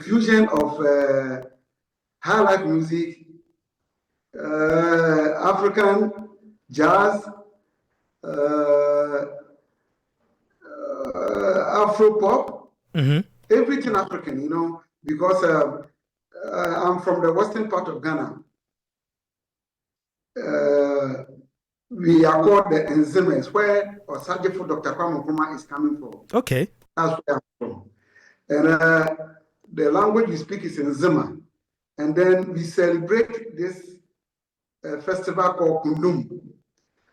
fusion of high life music, African jazz, Afro pop, everything African, you know, because I'm from the western part of Ghana. We are called the Nzimers, where Osagyefo Dr. Kwame Nkrumah is coming from. Okay. That's where I'm from. And the language we speak is Nzima. And then we celebrate this festival called Kundum.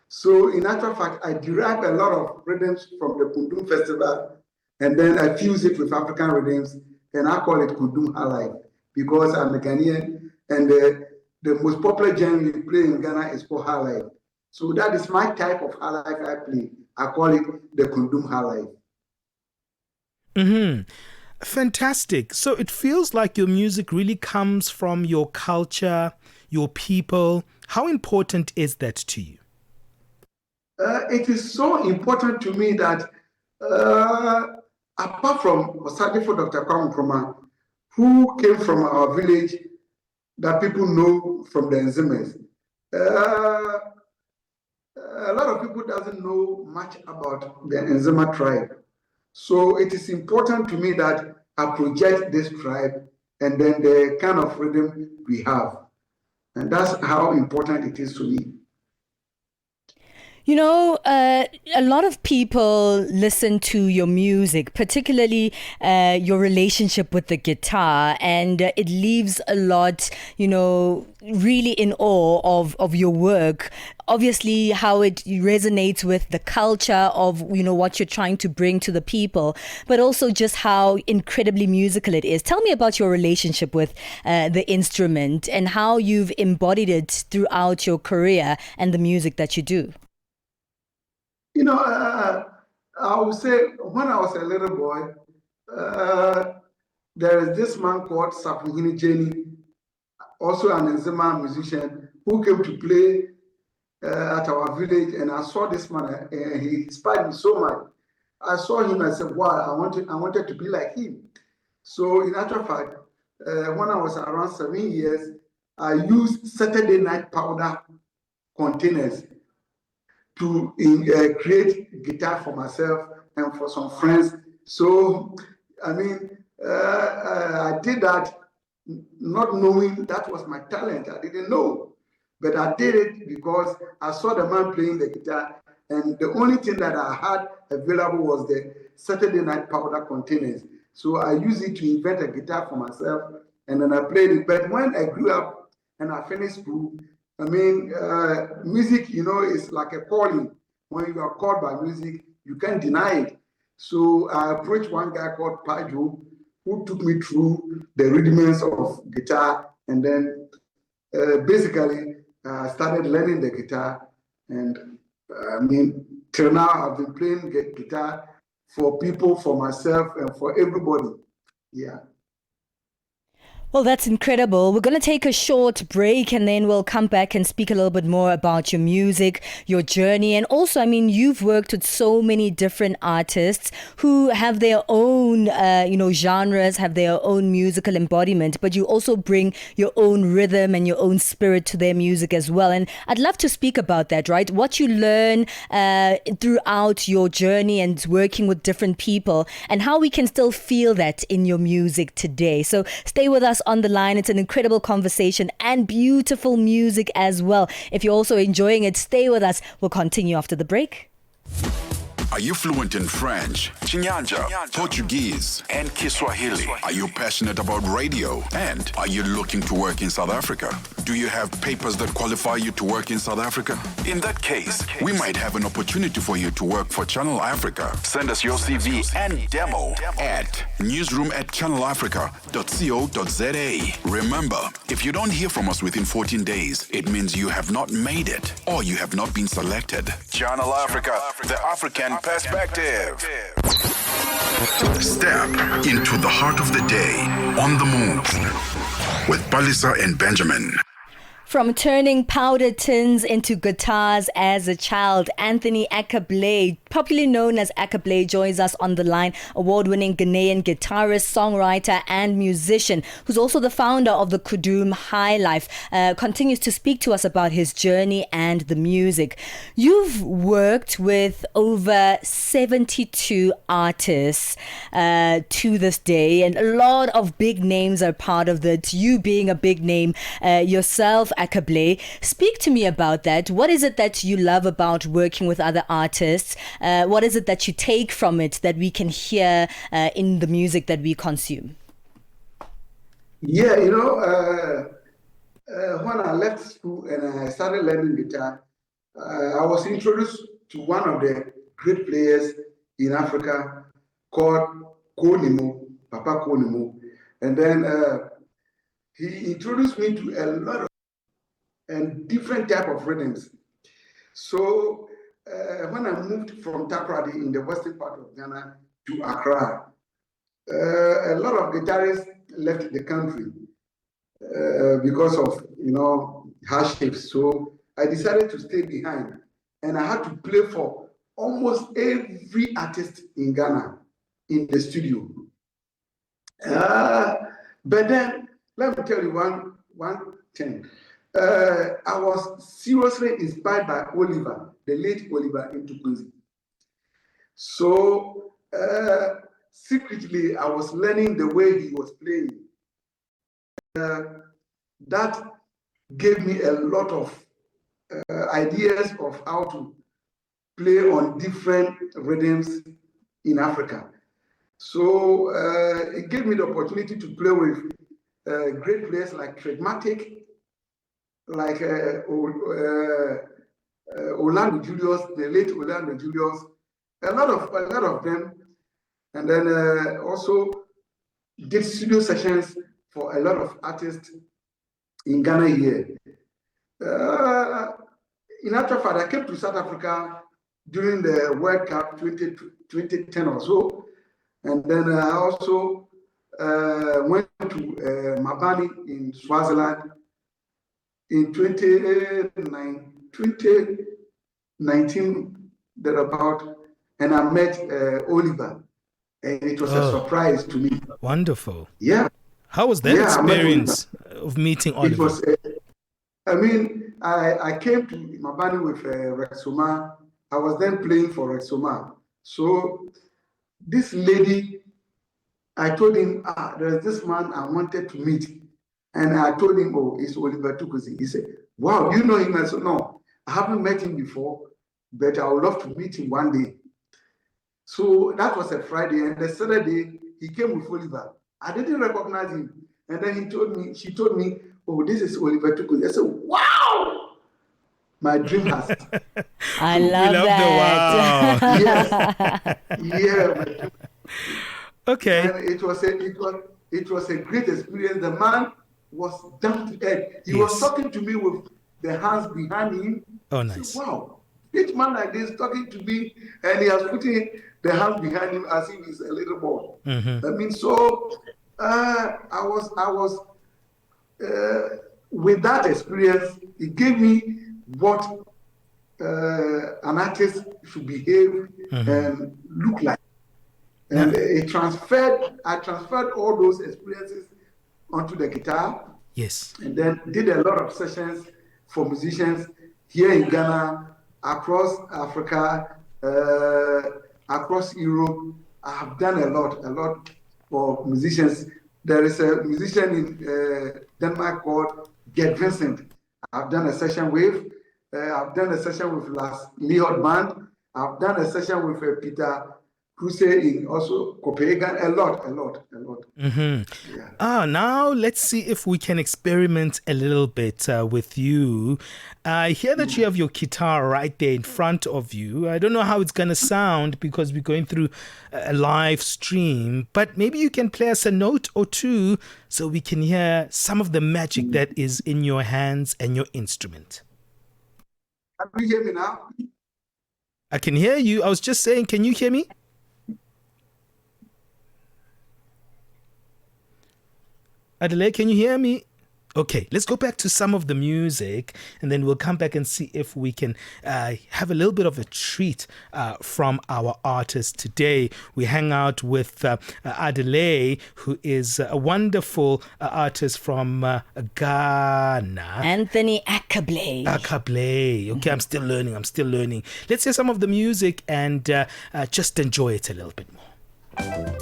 So in actual fact, I derive a lot of rhythms from the Kundum festival, and then I fuse it with African rhythms, and I call it Kundum Highlife because I'm a Ghanaian, and the most popular genre we play in Ghana is called Highlife. So that is my type of Highlife I play. I call it the Kundum Highlife. Fantastic. So it feels like your music really comes from your culture, your people. How important is that to you? It is so important to me that apart from Osagyefo Dr. Kwame Nkrumah, who came from our village that people know from the Nzimers, a lot of people doesn't know much about the Nzima tribe. So it is important to me that I project this tribe and then the kind of rhythm we have. And that's how important it is to me. You know, a lot of people listen to your music, particularly your relationship with the guitar, and it leaves a lot, you know, really in awe of your work. Obviously, how it resonates with the culture of, you know, what you're trying to bring to the people, but also just how incredibly musical it is. Tell me about your relationship with the instrument and how you've embodied it throughout your career and the music that you do. You know, I would say when I was a little boy, there is this man called Sapuhini Jenny, also an Nzima musician, who came to play at our village, and I saw this man, and he inspired me so much. I saw him and said, wow, I wanted to be like him. So in actual fact, when I was around 7 years, I used Saturday night powder containers to create guitar for myself and for some friends. So, I mean, I did that not knowing that was my talent. I didn't know. But I did it because I saw the man playing the guitar, and the only thing that I had available was the Saturday night powder containers. So I used it to invent a guitar for myself, and then I played it. But when I grew up and I finished school, I mean, music, you know, is like a calling. When you are called by music, you can't deny it. So I approached one guy called Pajo, who took me through the rudiments of guitar, and then basically started learning the guitar. And I mean, till now, I've been playing guitar for people, for myself, and for everybody. Yeah. Well, that's incredible. We're going to take a short break and then we'll come back and speak a little bit more about your music, your journey. And also, I mean, you've worked with so many different artists who have their own, genres, have their own musical embodiment, but you also bring your own rhythm and your own spirit to their music as well. And I'd love to speak about that, right? What you learn throughout your journey and working with different people, and how we can still feel that in your music today. So stay with us on the line. It's an incredible conversation and beautiful music as well. If you're also enjoying it, stay with us. We'll continue after the break. Are you fluent in French, Chinyanja, Portuguese, and Kiswahili? Are you passionate about radio? And are you looking to work in South Africa? Do you have papers that qualify you to work in South Africa? In that case, we might have an opportunity for you to work for Channel Africa. Send us your CV and demo at newsroom@channelafrica.co.za. Remember, if you don't hear from us within 14 days, it means you have not made it or you have not been selected. Channel Africa, the African perspective. Step into the heart of the day on the move with Palesa and Benjamin. From turning powder tins into guitars as a child, Anthony Akablay popularly known as Akablay, joins us on the line. Award-winning Ghanaian guitarist, songwriter, and musician, who's also the founder of the Kundum Highlife, continues to speak to us about his journey and the music. You've worked with over 72 artists to this day, and a lot of big names are part of that. You being a big name yourself, Akablay. Speak to me about that. What is it that you love about working with other artists? What is it that you take from it that we can hear in the music that we consume? Yeah, when I left school and I started learning guitar, I was introduced to one of the great players in Africa called Papa Konimo. And then he introduced me to a lot of and different type of rhythms. So when I moved from Takoradi in the western part of Ghana to Accra, a lot of guitarists left the country because of hardships. So I decided to stay behind, and I had to play for almost every artist in Ghana in the studio. But then let me tell you one thing. I was seriously inspired by Oliver, the late Oliver Ntukwuzi. So secretly, I was learning the way he was playing. That gave me a lot of ideas of how to play on different rhythms in Africa. So it gave me the opportunity to play with great players like Tregmatic, like Orlando Julius, the late Orlando Julius, a lot of them, and then also did studio sessions for a lot of artists in Ghana here. In actual fact, I came to South Africa during the World Cup 2010 or so, and then I also went to Mabani in Swaziland in 2019 thereabout, and I met Oliver, and it was a surprise to me. Wonderful. Yeah. How was that experience of meeting Oliver? It was, I came to Mabani with Rexoma. I was then playing for Rexoma. So this lady, I told him, there's this man I wanted to meet. And I told him, it's Oliver Tukuzi. He said, wow, you know him? I said, no, I haven't met him before, but I would love to meet him one day. So that was a Friday, and the Saturday, he came with Oliver. I didn't recognize him. And then she told me, this is Oliver Tukuzi. I said, wow! My dream has. I love that. The wow. Yes. Yeah. My dream. Okay. And it was a great experience. The man was down to earth. He was talking to me with the hands behind him. Oh, nice. Said, wow. Each man like this talking to me, and he has putting the hands behind him as if he's a little boy. Mm-hmm. I mean, so I was with that experience, it gave me what an artist should behave and look like. And I transferred all those experiences onto the guitar. Yes. And then did a lot of sessions for musicians here in Ghana, across Africa, across Europe. I have done a lot for musicians. There is a musician in Denmark called Gert Vincent. I've done a session with. I've done a session with Lars Lihot Band. I've done a session with Peter Crusade in also Copenhagen. A lot. Mm-hmm. Yeah. Now let's see if we can experiment a little bit with you. I hear that you have your guitar right there in front of you. I don't know how it's going to sound because we're going through a live stream, but maybe you can play us a note or two so we can hear some of the magic that is in your hands and your instrument. Can you hear me now? I can hear you. I was just saying, can you hear me? Adelaide, can you hear me? Okay, let's go back to some of the music and then we'll come back and see if we can have a little bit of a treat from our artist today. We hang out with Akablay, who is a wonderful artist from Ghana. Anthony Akablay. Akablay. Okay, I'm still learning. Let's hear some of the music and just enjoy it a little bit more.